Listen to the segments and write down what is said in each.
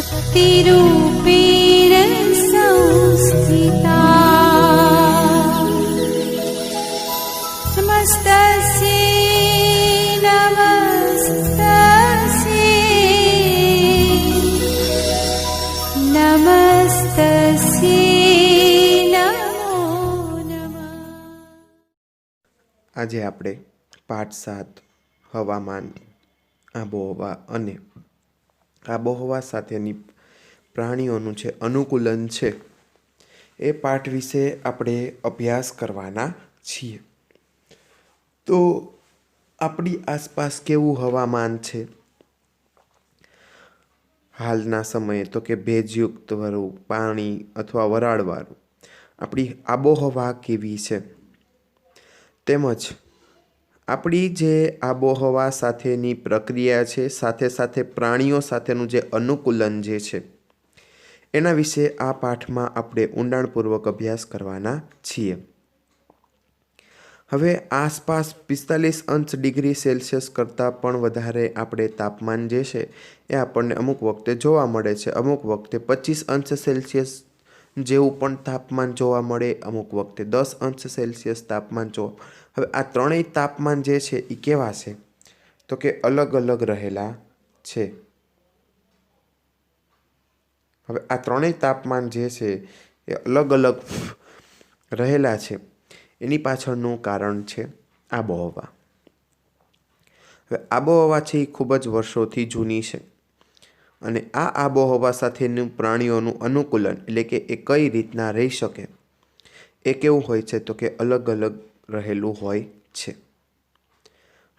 शक्तिरूपेण संस्थिता नमस्तस्यै नमस्तस्यै नमो नमः। આજે આપણે પાઠ 7 હવામાન, આબોહવા અને આબોહવા સાથેની પ્રાણીઓનું જે અનુકૂલન છે એ પાઠ વિશે આપણે અભ્યાસ કરવાના છીએ. તો આપણી આસપાસ કેવું હવામાન છે હાલના સમયે, તો કે ભેજયુક્ત વાળું, પાણી અથવા વરાળવાળું, આપણી આબોહવા કેવી છે, તેમજ આપણી જે આબોહવા સાથેની પ્રક્રિયા છે, સાથે સાથે પ્રાણીઓ સાથેનું જે અનુકૂલન જે છે એના વિશે આ પાઠમાં આપણે ઊંડાણપૂર્વક અભ્યાસ કરવાના છીએ. હવે આસપાસ 45°C કરતાં પણ વધારે આપણે તાપમાન જે છે એ આપણને અમુક વખતે જોવા મળે છે. અમુક વખતે 25°C જેવું પણ તાપમાન જોવા મળે, અમુક વખતે 10°C તાપમાન જોવા. હવે આ ત્રણેય તાપમાન જે છે એ કેવા છે, તો કે અલગ અલગ રહેલા છે. હવે આ ત્રણેય તાપમાન જે છે એ અલગ અલગ રહેલા છે, એની પાછળનું કારણ છે આબોહવા. હવે આબોહવા છે એ ખૂબ જ વર્ષોથી જૂની છે, અને આ આબોહવા સાથેનું પ્રાણીઓનું અનુકૂલન, એટલે કે એ કઈ રીતના રહી શકે, એ કેવું હોય છે, તો કે અલગ અલગ રહેલું હોય છે.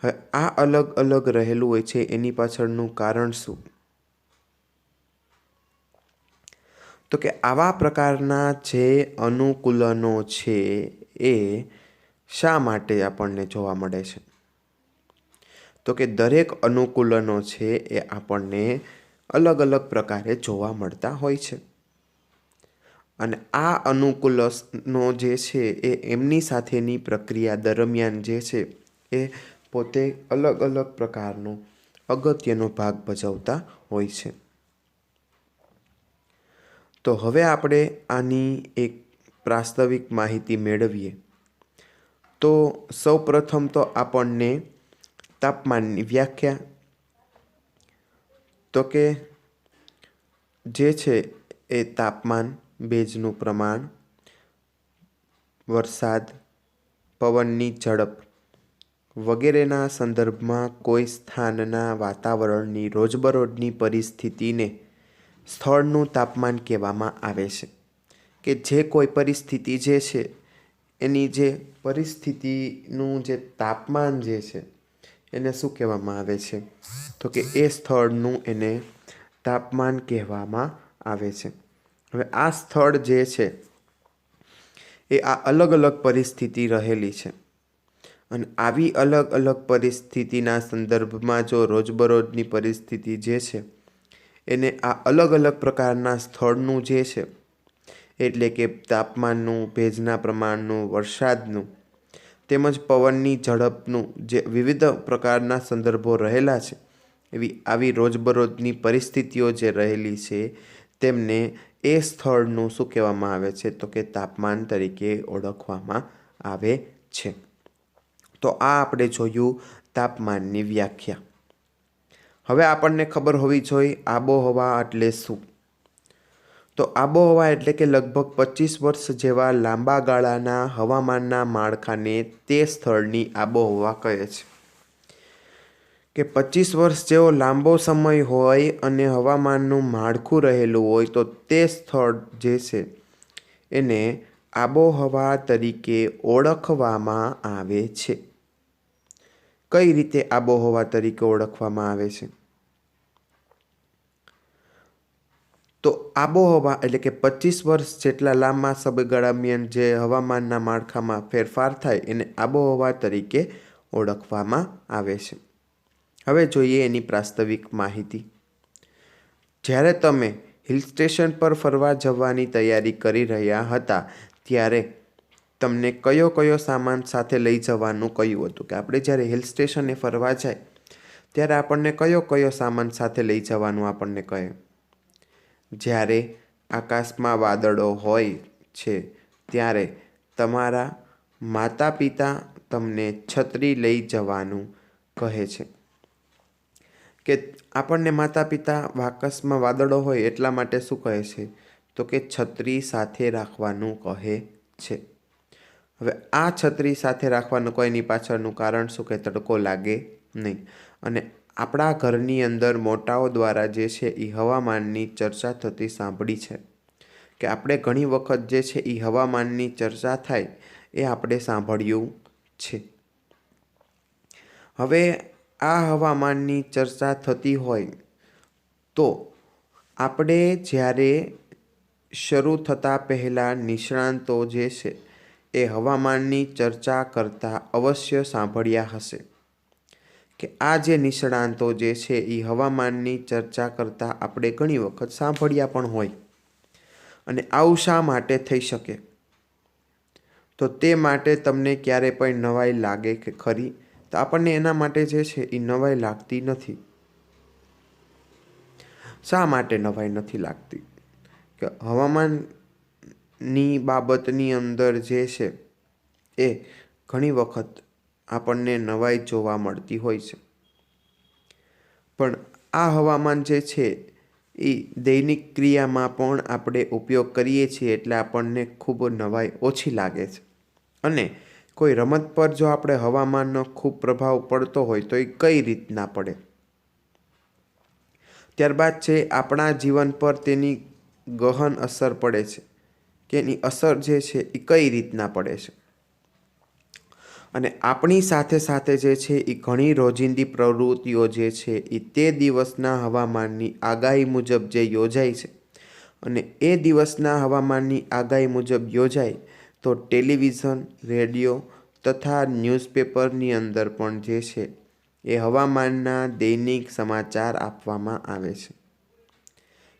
હવે આ અલગ અલગ રહેલું હોય છે એની પાછળનું કારણ શું, તો કે આવા પ્રકારના જે અનુકૂલનો છે એ શા માટે આપણને જોવા મળે છે, તો કે દરેક અનુકૂલનો છે એ આપણને અલગ અલગ પ્રકારે જોવા મળતા હોય છે. અને આ અનુકૂલનો જે છે એ એમની સાથેની પ્રક્રિયા દરમિયાન જે છે એ પોતે અલગ અલગ પ્રકારનો અગત્યનો ભાગ ભજવતા હોય છે. તો હવે આપણે આની એક પ્રાસ્તવિક માહિતી મેળવીએ. તો સૌપ્રથમ તો આપણને તાપમાનની વ્યાખ્યા, તો કે જે છે એ તાપમાન, ભેજનું પ્રમાણ, વરસાદ, પવનની ઝડપ વગેરેના સંદર્ભમાં કોઈ સ્થાનના વાતાવરણની રોજબરોજની પરિસ્થિતિને સ્થળનું તાપમાન કહેવામાં આવે છે. કે જે કોઈ પરિસ્થિતિ જે છે એની જે પરિસ્થિતિનું જે તાપમાન જે છે એને શું કહેવામાં આવે છે, તો કે એ સ્થળનું એને તાપમાન કહેવામાં આવે છે. હવે આ સ્થળ જે છે એ આ અલગ અલગ પરિસ્થિતિ રહેલી છે, અને આવી અલગ અલગ પરિસ્થિતિના સંદર્ભમાં જો રોજબરોજની પરિસ્થિતિ જે છે એને આ અલગ અલગ પ્રકારના સ્થળનું જે છે, એટલે કે તાપમાનનું, ભેજના પ્રમાણનું, વરસાદનું તેમજ પવનની ઝડપનું જે વિવિધ પ્રકારના સંદર્ભો રહેલા છે, એવી આવી રોજબરોજની પરિસ્થિતિઓ જે રહેલી છે તેમને એ સ્થળનું શું કહેવામાં આવે છે, તો કે તાપમાન તરીકે ઓળખવામાં આવે છે. તો આ આપણે જોયું તાપમાનની વ્યાખ્યા. હવે આપણને ખબર હોવી જોઈએ આબોહવા એટલે શું. તો આબોહવા એટલે કે લગભગ 25 વર્ષ જેવા લાંબા ગાળાના હવામાનના માળખાને તે સ્થળની આબોહવા કહે છે. કે 25 વર્ષ જેવો લાંબો સમય હોય અને હવામાનનું માળખું રહેલું હોય તો તે સ્થળ જે છે એને આબોહવા તરીકે ઓળખવામાં આવે છે. કઈ રીતે આબોહવા તરીકે ઓળખવામાં આવે છે, તો આબોહવા એટલે કે 25 વર્ષ જેટલા લાંબા સમયગાળા દરમિયાન જે હવામાનના માળખામાં ફેરફાર થાય એને આબોહવા તરીકે ઓળખવામાં આવે છે. હવે જોઈએ એની પ્રાસ્તવિક માહિતી. જ્યારે તમે હિલ સ્ટેશન પર ફરવા જવાની તૈયારી કરી રહ્યા હતા ત્યારે તમને કયો કયો સામાન સાથે લઈ જવાનું કહ્યું હતું. કે આપણે જ્યારે હિલ સ્ટેશને ફરવા જાય ત્યારે આપણને કયો કયો સામાન સાથે લઈ જવાનું આપણને કહે, જ્યારે આકાશમાં વાદળો હોય છે ત્યારે તમારા માતા પિતા તમને છત્રી લઈ જવાનું કહે છે. કે આપણને માતા પિતા આકાશમાં વાદળો હોય એટલા માટે શું કહે છે? તો કે છત્રી સાથે રાખવાનું કહે છે. હવે આ છત્રી સાથે રાખવાનું કોઈની પાછળનું કારણ શું? કે તડકો લાગે નહીં. અને આપણા ઘરની અંદર મોટાઓ દ્વારા જે છે એ હવામાનની ચર્ચા થતી સાંભળી છે. કે આપણે ઘણી વખત જે છે એ હવામાનની ચર્ચા થાય એ આપણે સાંભળ્યું છે. હવે આ હવામાનની ચર્ચા થતી હોય તો આપણે જ્યારે શરૂ થતાં પહેલાં નિષ્ણાંતો જે છે એ હવામાનની ચર્ચા કરતા અવશ્ય સાંભળ્યા હશે. કે આ જે નિષ્ણાંતો જે છે એ હવામાનની ચર્ચા કરતા આપણે ઘણી વખત સાંભળ્યા પણ હોય. અને આવું શા માટે થઈ શકે? તો તે માટે તમને ક્યારે પણ નવાઈ લાગે કે ખરી? તો આપણને એના માટે જે છે એ નવાઈ લાગતી નથી. શા માટે નવાઈ નથી લાગતી? કે હવામાનની બાબતની અંદર જે છે એ ઘણી વખત આપણને નવાઈ જોવા મળતી હોય છે. પણ આ હવામાન જે છે એ દૈનિક ક્રિયામાં પણ આપણે ઉપયોગ કરીએ છીએ એટલે આપણને ખૂબ નવાઈ ઓછી લાગે છે. અને કોઈ રમત પર જો આપણે હવામાનનો ખૂબ પ્રભાવ પડતો હોય તો એ કઈ રીતના પડે? ત્યારબાદ છે આપણા જીવન પર તેની ગહન અસર પડે છે. કે એની અસર જે છે એ કઈ રીતના પડે છે? અને આપણી સાથે સાથે જે છે એ ઘણી રોજિંદી પ્રવૃત્તિઓ જે છે એ તે દિવસના હવામાનની આગાહી મુજબ જે યોજાય છે. અને એ દિવસના હવામાનની આગાહી મુજબ યોજાય તો ટેલિવિઝન, રેડિયો તથા ન્યૂઝપેપરની અંદર પણ જે છે એ હવામાનના દૈનિક સમાચાર આપવામાં આવે છે.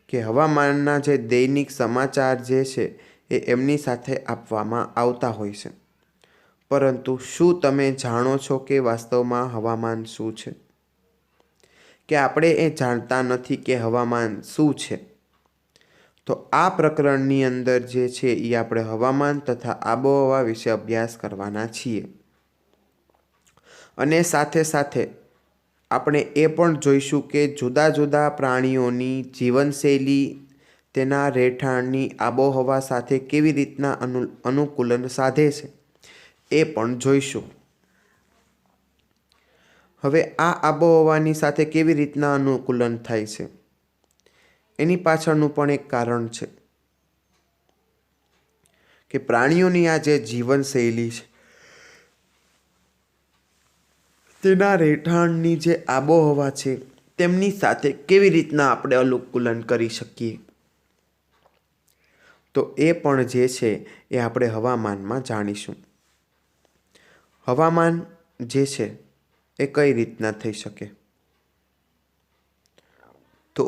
કે હવામાનના જે દૈનિક સમાચાર જે છે એ એમની સાથે આપવામાં આવતા હોય છે. પરંતુ શું તમે જાણો છો કે વાસ્તવમાં હવામાન શું છે? કે આપણે એ જાણતા નથી કે હવામાન શું છે. તો આ પ્રકરણની અંદર જે છે એ આપણે હવામાન તથા આબોહવા વિશે અભ્યાસ કરવાના છીએ. અને સાથે સાથે આપણે એ પણ જોઈશું કે જુદા જુદા પ્રાણીઓની જીવનશૈલી તેના રહેઠાણની આબોહવા સાથે કેવી રીતના અનુકૂલન સાધે છે એ પણ જોઈશું. હવે આ આબોહવાની સાથે કેવી રીતના અનુકૂલન થાય છે એની પાછળનું પણ એક કારણ છે. કે પ્રાણીઓની આ જે જીવનશૈલી છે તેના રહેઠાણની જે આબોહવા છે તેમની સાથે કેવી રીતના આપણે અનુકૂલન કરી શકીએ. તો એ પણ જે છે એ આપણે હવામાનમાં જાણીશું. હવામાન જે છે એ કઈ રીતના થઈ શકે? તો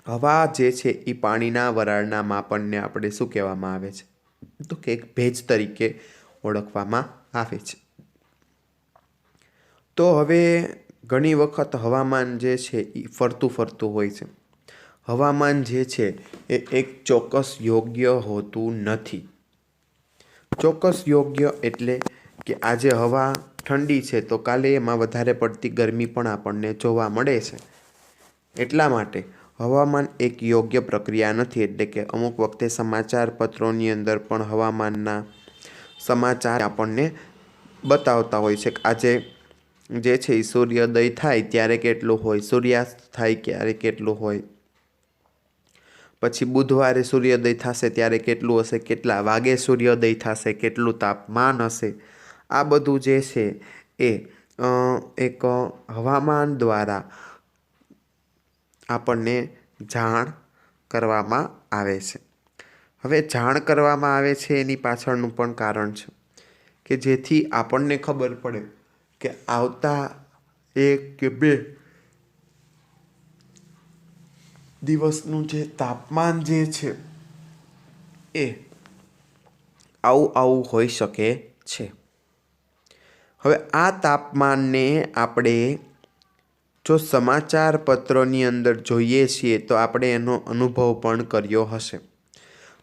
હવા જે છે એ પાણીના વરાળના માપનને આપણે શું કહેવામાં આવે છે? તો કે એક ભેજ તરીકે ઓળખવામાં આવે છે. તો હવે ઘણી વખત હવામાન જે છે એ ફરતું ફરતું હોય છે. હવામાન જે છે એ એક ચોક્કસ યોગ્ય હોતું નથી. ચોક્કસ યોગ્ય એટલે કે આજે હવા ઠંડી છે તો કાલે એમાં વધારે પડતી ગરમી પણ આપણને જોવા મળે છે. એટલા માટે હવામાન એક યોગ્ય પ્રક્રિયા નથી. એટલે કે અમુક વખતે સમાચાર પત્રોની અંદર પણ હવામાનના સમાચાર આપણને બતાવતા હોય છે કે આજે જે છે એ સૂર્યોદય થાય ત્યારે કેટલું હોય, સૂર્યાસ્ત થાય ત્યારે કેટલું હોય, પછી બુધવારે સૂર્યોદય થશે ત્યારે કેટલું હશે, કેટલા વાગે સૂર્યોદય થશે, કેટલું તાપમાન હશે. આ બધું જે છે એ એક હવામાન દ્વારા આપણને જાણ કરવામાં આવે છે. હવે જાણ કરવામાં આવે છે એની પાછળનું પણ કારણ છે કે જેથી આપણને ખબર પડે કે આવતા 1 કે 2 દિવસનું જે તાપમાન જે છે એ આવું હોઈ શકે છે. હવે આ તાપમાનને આપણે જો સમાચાર પત્રોની અંદર જોઈએ છીએ તો આપણે એનો અનુભવ પણ કર્યો હશે.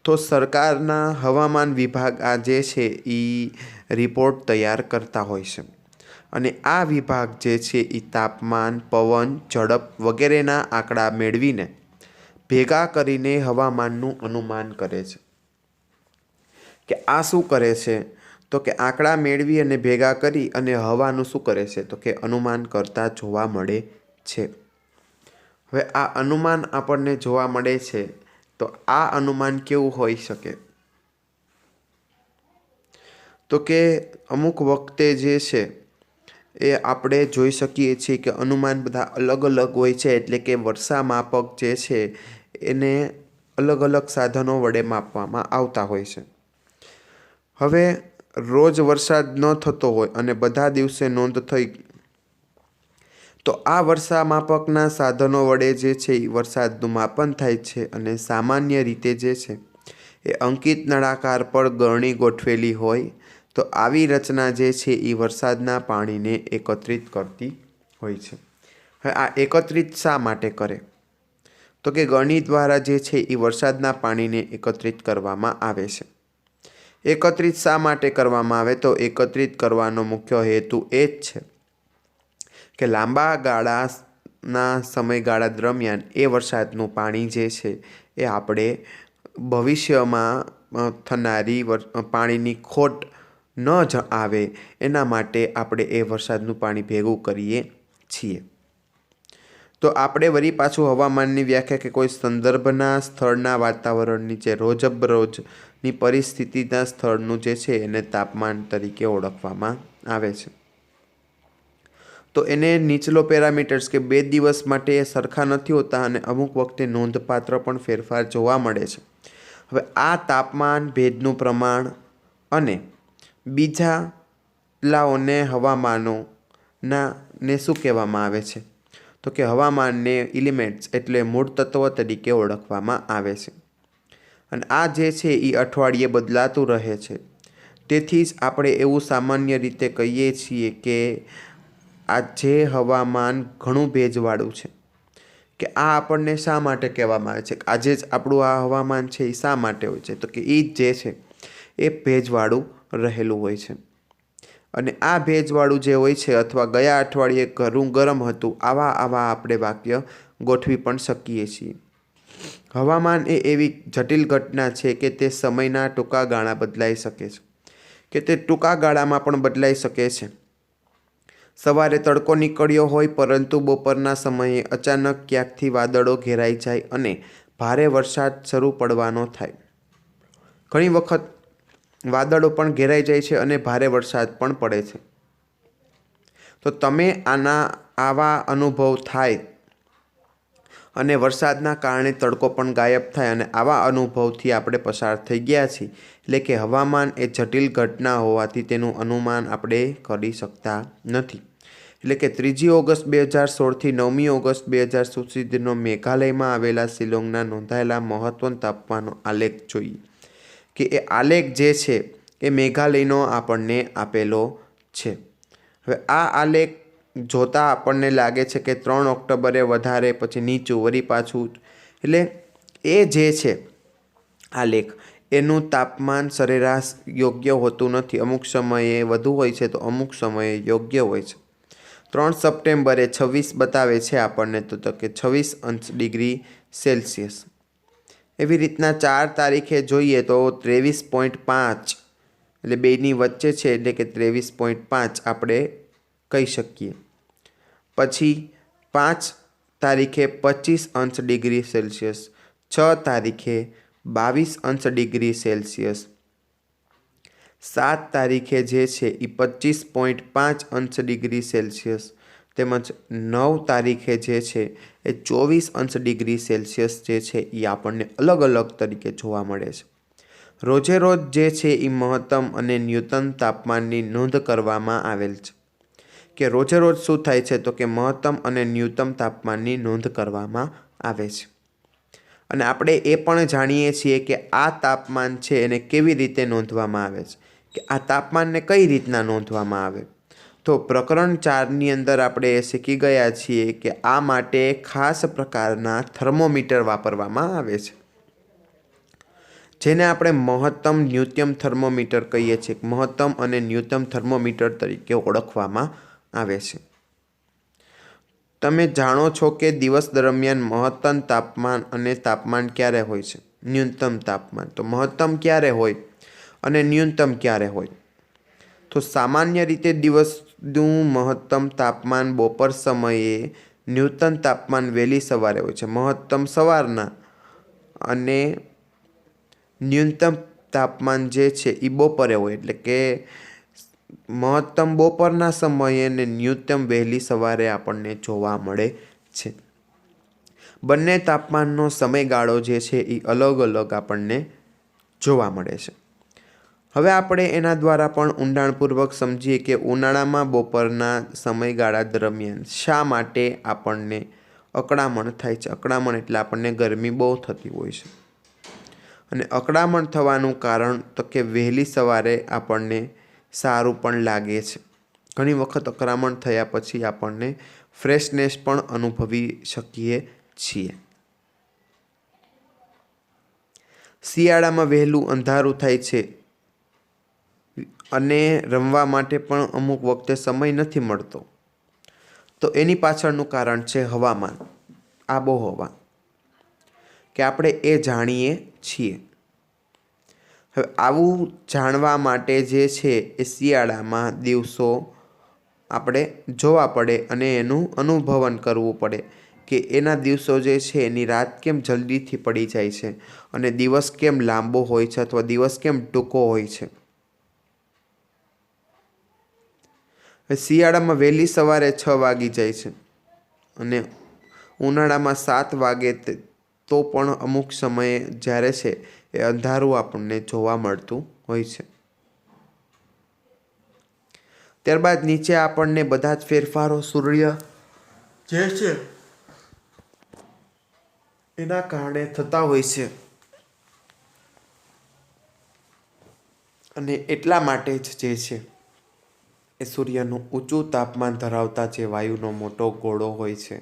તો સરકારના હવામાન વિભાગ આ જે છે એ રિપોર્ટ તૈયાર કરતા હોય છે અને આ વિભાગ જે છે એ તાપમાન, પવન, ઝડપ વગેરેના આંકડા મેળવીને ભેગા કરીને હવામાનનું અનુમાન કરે છે. કે આ શું કરે છે તો કે આંકડા મેળવી અને ભેગા કરી અને હવાનું શું કરે છે તો કે અનુમાન કરતા જોવા મળે છે. હવે આ અનુમાન આપણને જોવા મળે છે તો આ અનુમાન કેવું હોઈ શકે તો કે અમુક વખતે જે છે એ આપણે જોઈ શકીએ છીએ કે અનુમાન બધા અલગ અલગ હોય છે. એટલે કે વર્ષા માપક જે છે એને અલગ અલગ સાધનો વડે માપવામાં આવતા હોય છે. હવે રોજ વરસાદ ન થતો હોય અને બધા દિવસે નોંધ થઈ તો આ વર્ષા માપકના સાધનો વડે જે છે એ વરસાદનું માપન થાય છે અને સામાન્ય રીતે જે છે એ અંકિત નળાકાર પર ગરણી ગોઠવેલી હોય તો આવી રચના જે છે એ વરસાદના પાણીને એકત્રિત કરતી હોય છે. હવે આ એકત્રિત શા માટે કરે તો કે ગરણી દ્વારા જે છે એ વરસાદના પાણીને એકત્રિત કરવામાં આવે છે. એકત્રિત શા માટે કરવામાં આવે તો એકત્રિત કરવાનો મુખ્ય હેતુ એ જ છે કે લાંબા ગાળાના સમયગાળા દરમિયાન એ વરસાદનું પાણી જે છે એ આપણે ભવિષ્યમાં થનારી પાણીની ખોટ ન જ આવે એના માટે આપણે એ વરસાદનું પાણી ભેગું કરીએ છીએ. તો આપણે વળી પાછું હવામાનની વ્યાખ્યા કે કોઈ સંદર્ભના સ્થળના વાતાવરણની જે રોજબરોજની પરિસ્થિતિના સ્થળનું જે છે એને તાપમાન તરીકે ઓળખવામાં આવે છે. તો એને નીચલો પેરામીટર્સ કે 2 દિવસ માટે સરખા નથી હોતા અને અમુક વખતે નોંધપાત્ર પણ ફેરફાર જોવા મળે છે. હવે આ તાપમાન, ભેજનું પ્રમાણ અને બીજા લાઓને હવામાનોના ને શું કહેવામાં આવે છે તો કે હવામાનને એલિમેન્ટ્સ એટલે મૂળ તત્વ તરીકે ઓળખવામાં આવે છે. અને આ જે છે એ અઠવાડિયે બદલાતું રહે છે. તેથી જ આપણે એવું સામાન્ય રીતે કહીએ છીએ કે આ જે હવામાન ઘણું ભેજવાળું છે કે આ આપણને શા માટે કહેવામાં આવે છે કે આજે જ આપણું આ હવામાન છે એ શા માટે હોય છે તો કે એ જે છે એ ભેજવાળું રહેલું હોય છે. અને આ ભેજવાળું જે હોય છે અથવા ગયા અઠવાડિયે ઘણું ગરમ હતું આવા આપણે વાક્ય ગોઠવી પણ શકીએ છીએ. હવામાન એ એવી જટિલ ઘટના છે કે તે સમયના ટૂંકા ગાળા બદલાઈ શકે છે કે તે ટૂંકા ગાળામાં પણ બદલાઈ શકે છે. સવારે તડકો નીકળ્યો હોય પરંતુ બપોરના સમયે અચાનક ક્યાંકથી વાદળો ઘેરાઈ જાય અને ભારે વરસાદ શરૂ પડવાનો થાય. ઘણી વખત વાદળો પણ ઘેરાઈ જાય છે અને ભારે વરસાદ પણ પડે છે. તો તમે આવા અનુભવ થાય અને વરસાદના કારણે તડકો પણ ગાયબ થાય અને આવા અનુભવથી આપણે પસાર થઈ ગયા છીએ. એટલે કે હવામાન એ જટિલ ઘટના હોવાથી તેનું અનુમાન આપણે કરી શકતા નથી. એટલે કે 3 ઓગસ્ટ 2016થી 9 ઓગસ્ટ 2016 સુધીનો મેઘાલયમાં આવેલા શિલોંગના નોંધાયેલા મહત્તમ તાપમાનનો આલેખ જોઈએ કે એ આલેખ જે છે એ મેઘાલયનો આપણને આપેલો છે. હવે આ આલેખ જોતાં આપણને લાગે છે કે 3 ઓક્ટોબરે વધારે પછી નીચું વળી પાછું એટલે એ જે છે આલેખ એનું તાપમાન સરેરાશ યોગ્ય હોતું નથી. અમુક સમયે વધુ હોય છે તો અમુક સમયે યોગ્ય હોય છે. 3 સપ્ટેમ્બરે 26 બતાવે છે આપણને તો કે 26 ડિગ્રી સેલ્સિયસ. એવી રીતના 4 તારીખે જોઈએ તો 23.5 એટલે બેની વચ્ચે છે એટલે કે 23.5 આપણે કહી શકીએ. પછી 5 તારીખે 25 ડિગ્રી સેલ્સિયસ, 6 તારીખે 22 ડિગ્રી સેલ્સિયસ, 7 તારીખે જે છે એ 25.5 ડિગ્રી સેલ્સિયસ તેમજ 9 તારીખે જે છે એ 24 ડિગ્રી સેલ્સિયસ જે છે એ આપણને અલગ અલગ તરીકે જોવા મળે છે. રોજે રોજ જે છે એ મહત્તમ અને ન્યૂનતમ તાપમાનની નોંધ કરવામાં આવેલ છે કે રોજે રોજ શું થાય છે તો કે મહત્તમ અને ન્યૂનતમ તાપમાનની નોંધ કરવામાં આવે છે. અને આપણે એ પણ જાણીએ છીએ કે આ તાપમાન છે એને કેવી રીતે નોંધવામાં આવે છે કે આ તાપમાનને કઈ રીતના નોંધવામાં આવે તો પ્રકરણ 4ની અંદર આપણે શીખી ગયા છીએ કે આ માટે ખાસ પ્રકારના થર્મોમીટર વાપરવામાં આવે છે, જેને આપણે મહત્તમ ન્યૂનતમ થર્મોમીટર કહીએ છીએ. મહત્તમ અને ન્યૂનતમ થર્મોમીટર તરીકે ઓળખવામાં આવે છે. તમે જાણો છો કે દિવસ દરમિયાન મહત્તમ તાપમાન અને તાપમાન ક્યારે હોય છે? ન્યૂનતમ તાપમાન. તો મહત્તમ ક્યારે હોય અને ન્યૂનતમ ક્યારે હોય? તો સામાન્ય રીતે દિવસનું મહત્તમ તાપમાન બપોર સમયે, ન્યૂનતમ તાપમાન વહેલી સવારે હોય છે. મહત્તમ સવારના અને ન્યૂનતમ તાપમાન જે છે એ બપોરે હોય, એટલે કે મહત્તમ બપોરના સમયે અને ન્યૂનતમ વહેલી સવારે આપણને જોવા મળે છે. બંને તાપમાનનો સમયગાળો જે છે એ અલગ અલગ આપણને જોવા મળે છે. હવે આપણે એના દ્વારા પણ ઊંડાણપૂર્વક સમજીએ કે ઉનાળામાં બપોરના સમયગાળા દરમિયાન શા માટે આપણને અકળામણ થાય છે. અકળામણ એટલે આપણને ગરમી બહુ થતી હોય છે. અને અકળામણ થવાનું કારણ તો કે વહેલી સવારે આપણને સારું પણ લાગે છે. ઘણી વખત અકળામણ થયા પછી આપણને ફ્રેશનેસ પણ અનુભવી શકીએ છીએ. શિયાળામાં વહેલું અંધારું થાય છે અને રમવા માટે પણ અમુક વખતે સમય નથી મળતો. તો એની પાછળનું કારણ છે હવામાન, આબોહવા, કે આપણે એ જાણીએ છીએ. હવે આવું જાણવા માટે જે છે એ શિયાળામાં દિવસો આપણે જોવા પડે અને એનું અનુભવન કરવું પડે કે એના દિવસો જે છે એની રાત કેમ જલ્દીથી પડી જાય છે અને દિવસ કેમ લાંબો હોય છે અથવા દિવસ કેમ ટૂંકો હોય છે. શિયાળામાં વહેલી સવારે 6 વાગી જાય છે અને ઉનાળામાં 7 વાગે તો પણ અમુક સમયે જ્યારે છે એ અંધારું આપણને જોવા મળતું હોય છે. ત્યારબાદ નીચે આપણને બધા જ ફેરફારો સૂર્ય જે છે એના કારણે થતા હોય છે અને એટલા માટે જ જે છે એ સૂર્યનું ઊંચું તાપમાન ધરાવતા જે વાયુનો મોટો ગોળો હોય છે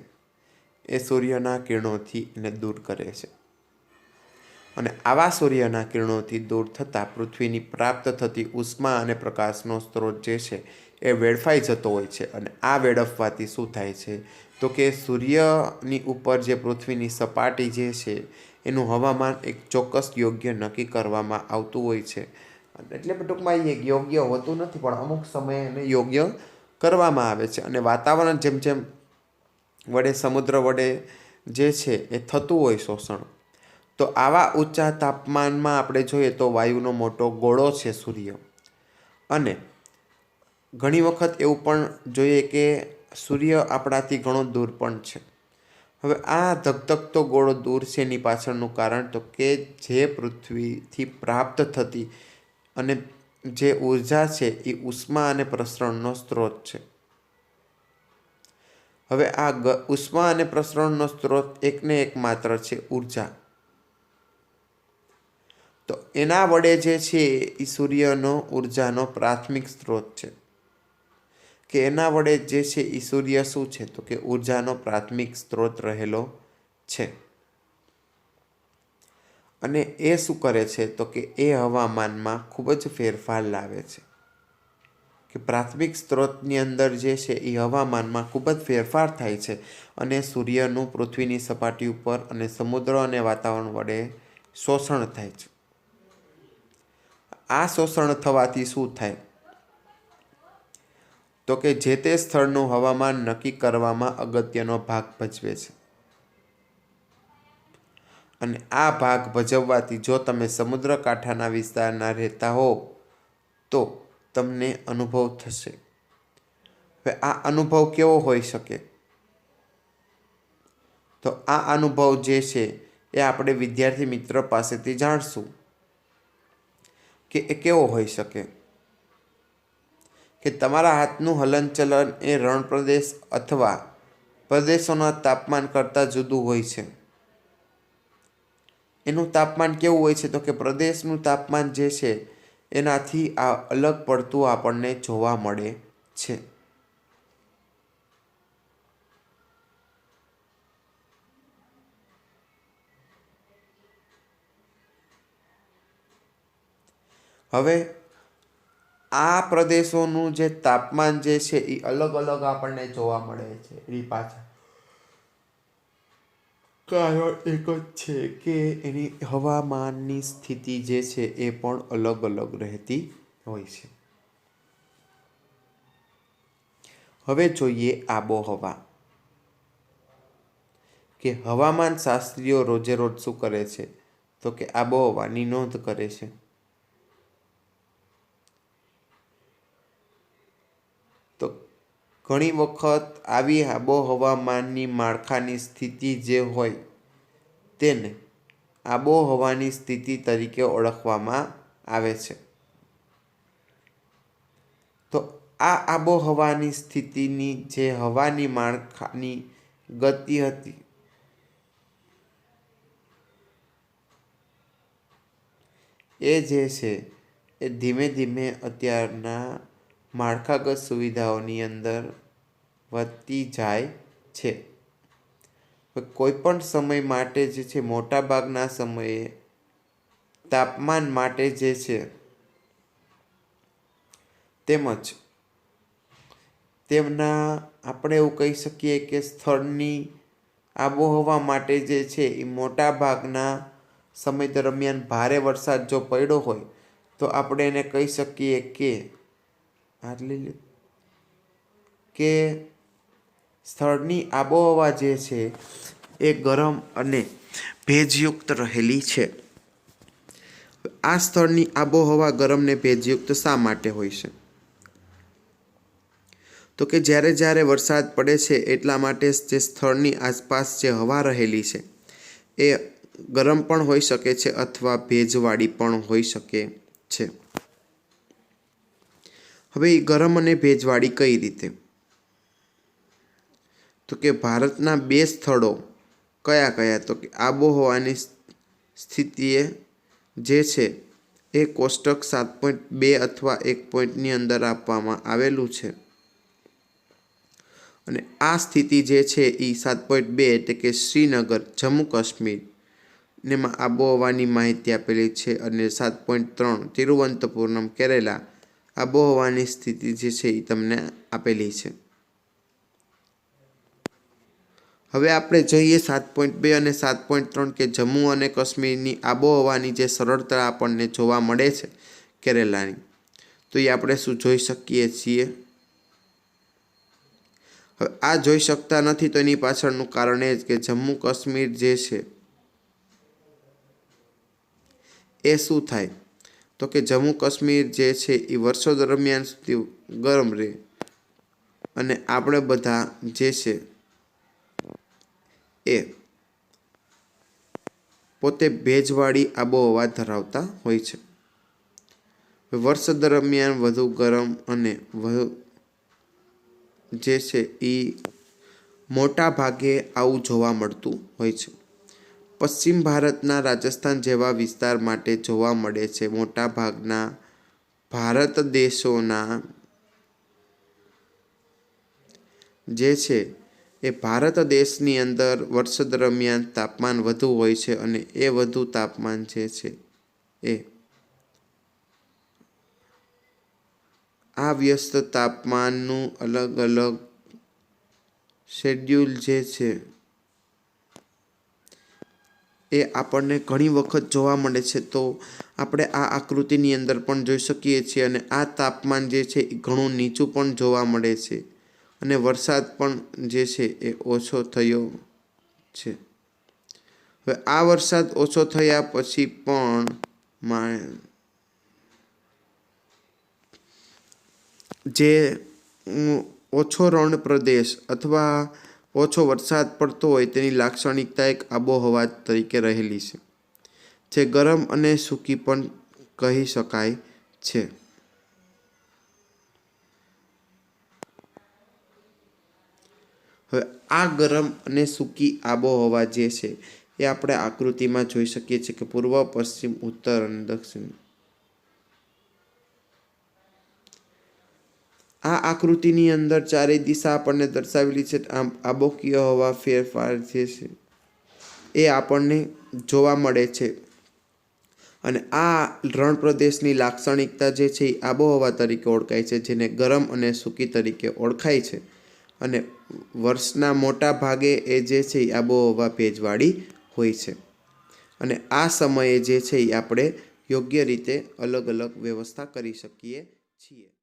એ સૂર્યના કિરણોથી એને દૂર કરે છે. અને આવા સૂર્યના કિરણોથી દૂર થતાં પૃથ્વીની પ્રાપ્ત થતી ઉષ્મા અને પ્રકાશનો સ્ત્રોત જે છે એ વેડફાઈ જતો હોય છે. અને આ વેડફવાથી શું થાય છે તો કે સૂર્યની ઉપર જે પૃથ્વીની સપાટી જે છે એનું હવામાન એક ચોક્કસ યોગ્ય નક્કી કરવામાં આવતું હોય છે. એટલે ટૂંકમાં એ યોગ્ય હોતું નથી, પણ અમુક સમયે એને યોગ્ય કરવામાં આવે છે. અને વાતાવરણ જેમ જેમ વડે સમુદ્ર વડે જે છે એ થતું હોય શોષણ, તો આવા ઊંચા તાપમાનમાં આપણે જોઈએ તો વાયુનો મોટો ગોળો છે સૂર્ય. અને ઘણી વખત એવું પણ જોઈએ કે સૂર્ય આપણાથી ઘણો દૂર પણ છે. હવે આ ધગધગતો ગોળો દૂર છે એની પાછળનું કારણ તો કે જે પૃથ્વીથી પ્રાપ્ત થતી અને જે ઉર્જા છે એ ઉષ્મા અને પ્રસરણનો સ્ત્રોત છે. હવે આ ઉષ્મા અને પ્રસરણનો સ્ત્રોત એકને એક માત્ર છે ઉર્જા. તો એના વડે જે છે એ સૂર્યનો ઉર્જાનો પ્રાથમિક સ્ત્રોત છે, કે એના વડે જે છે એ સૂર્ય શું છે તો કે ઉર્જાનો પ્રાથમિક સ્ત્રોત રહેલો છે. અને એ શું કરે છે તો કે એ હવામાનમાં ખૂબ જ ફેરફાર લાવે છે. કે પ્રાથમિક સ્ત્રોતની અંદર જે છે એ હવામાનમાં ખૂબ જ ફેરફાર થાય છે અને સૂર્યનું પૃથ્વીની સપાટી ઉપર અને સમુદ્ર અને વાતાવરણ વડે શોષણ થાય છે. આ શોષણ થવાથી શું થાય તો કે જે તે સ્થળનું હવામાન નક્કી કરવામાં અગત્યનો ભાગ ભજવે છે. અને આ ભાગ ભજવવાથી જો તમે સમુદ્ર કાંઠાના વિસ્તારના રહેતા હો તો તમને અનુભવ થશે. હવે આ અનુભવ કેવો હોઈ શકે? તો આ અનુભવ જે છે એ આપણે વિદ્યાર્થી મિત્ર પાસેથી જાણશું કે એ કેવો હોઈ શકે. કે તમારા હાથનું હલનચલન એ રણ પ્રદેશ અથવા પ્રદેશોના તાપમાન કરતાં જુદું હોય છે. એનું તાપમાન કેવું હોય છે તો કે પ્રદેશનું તાપમાન જે છે એનાથી આ અલગ પડતું આપણને જોવા મળે છે. હવે આ પ્રદેશોનું જે તાપમાન જે છે એ અલગ અલગ આપણને જોવા મળે છે. એની પાછળ કારણ એક જ છે કે એની હવામાનની સ્થિતિ જે છે એ પણ અલગ અલગ રહેતી હોય છે. હવે જોઈએ આબોહવા, કે હવામાન શાસ્ત્રીઓ રોજે રોજ શું કરે છે, તો કે આબોહવાની નોંધ કરે છે. તો ઘણી વખત આવી આબોહવામાનની માળખાની સ્થિતિ જે હોય તેને આબોહવાની સ્થિતિ તરીકે ઓળખવામાં આવે છે. તો આ આબોહવાની સ્થિતિની જે હવાની માળખાની ગતિ હતી એ જે છે એ ધીમે ધીમે અત્યારના માળખાગત સુવિધાઓની અંદર વધતી જાય છે. કોઈ પણ સમય માટે જે છે મોટાભાગના સમયે તાપમાન માટે જે છે તેમજ તેમના આપણે એવું કહી શકીએ કે સ્થળની આબોહવા માટે જે છે એ મોટાભાગના સમય દરમિયાન ભારે વરસાદ જો પડ્યો હોય તો આપણે એને કહી શકીએ કે સ્થળની આબોહવા જે છે એ ગરમ અને ભેજયુક્ત રહેલી છે. આ સ્થળની આબોહવા ગરમ ને ભેજયુક્ત શા માટે હોય છે, તો કે જ્યારે જ્યારે વરસાદ પડે છે એટલા માટે જે સ્થળની આસપાસ જે હવા રહેલી છે એ ગરમ પણ હોઈ શકે છે અથવા ભેજવાળી પણ હોઈ શકે છે. હવે એ ગરમ અને ભેજવાળી કઈ રીતે, તો કે ભારતના 2 સ્થળો કયા કયા, તો કે આબોહવાની સ્થિતિએ જે છે એ કોષ્ટક 7.2 અથવા 1 પોઈન્ટની અંદર આપવામાં આવેલું છે. અને આ સ્થિતિ જે છે એ 7.2 એટલે કે શ્રીનગર જમ્મુ કાશ્મીર એમાં આબોહવાની માહિતી આપેલી છે. અને 7.3 તિરુવનંતપુરમ કેરેલા આબોહવાની સ્થિતિ જે છે એ તમને આપેલી છે. હવે આપણે જોઈએ 7.2 અને 7.3 કે જમ્મુ અને કાશ્મીરની આબોહવાની જે સરળતા આપણને જોવા મળે છે કેરેલાની, તો એ આપણે શું જોઈ શકીએ છીએ. હવે આ જોઈ શકતા નથી તો એની પાછળનું કારણ એ જ કે જમ્મુ કાશ્મીર જે છે એ શું થાય, તો કે જમ્મુ કાશ્મીર જે છે એ વર્ષો દરમિયાન સુધી ગરમ રહે અને આપણે બધા જે છે એ પોતે ભેજવાળી આબોહવા ધરાવતા હોય છે. વર્ષ દરમિયાન વધુ ગરમ અને જે છે એ મોટા ભાગે આવું જોવા મળતું હોય છે. પશ્ચિમ ભારતના રાજસ્થાન જેવા વિસ્તાર માટે જોવા મળે છે. મોટા ભાગના ભારત દેશોના જે છે એ ભારત દેશની અંદર વર્ષ દરમિયાન તાપમાન વધુ હોય છે અને એ વધુ તાપમાન જે છે એ આ વ્યસ્ત તાપમાનનું અલગ અલગ શેડ્યુલ જે છે એ આપણને ઘણી વખત જોવા મળે છે. તો આપણે આ આકૃતિની અંદર પણ જોઈ શકીએ છીએ અને આ તાપમાન જે છે એ ઘણું નીચું પણ જોવા મળે છે અને વરસાદ પણ જે છે એ ઓછો થયો છે. હવે આ વરસાદ ઓછો થયા પછી પણ જે ઓછો રણ પ્રદેશ અથવા ઓછો વરસાદ પડતો હોય તેની લાક્ષણિકતા એક આબોહવા તરીકે રહેલી છે, જે ગરમ અને સૂકી પણ કહી શકાય છે. હવે આ ગરમ અને સૂકી આબોહવા જે છે એ આપણે આકૃતિમાં જોઈ શકીએ છીએ કે પૂર્વ, પશ્ચિમ, ઉત્તર અને દક્ષિણ. આ આકૃતિની અંદર ચારેય દિશા આપણને દર્શાવેલી છે. આમ આબોકીય હવા ફેરફાર જે છે એ આપણને જોવા મળે છે. અને આ રણ પ્રદેશની લાક્ષણિકતા જે છે એ આબોહવા તરીકે ઓળખાય છે, જેને ગરમ અને સૂકી તરીકે ઓળખાય છે. અને વર્ષના મોટા ભાગે એ જે છે એ આબોહવા ભેજવાળી હોય છે. અને આ સમયે જે છે એ આપણે યોગ્ય રીતે અલગ અલગ વ્યવસ્થા કરી શકીએ છીએ.